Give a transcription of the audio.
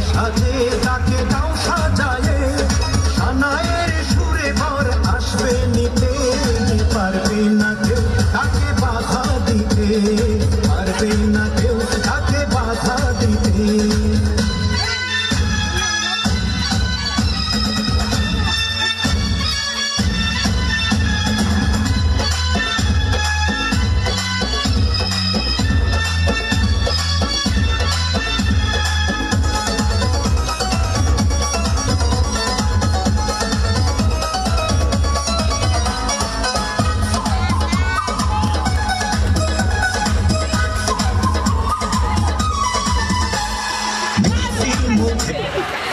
সাজে তাকে দাও সাজায়ে সানায়ের সুরে ভর আসবে নিতে পারবে না কেউ তাকে বাধা দিতে পারবে না কেউ তাকে বাধা দিতে মুখে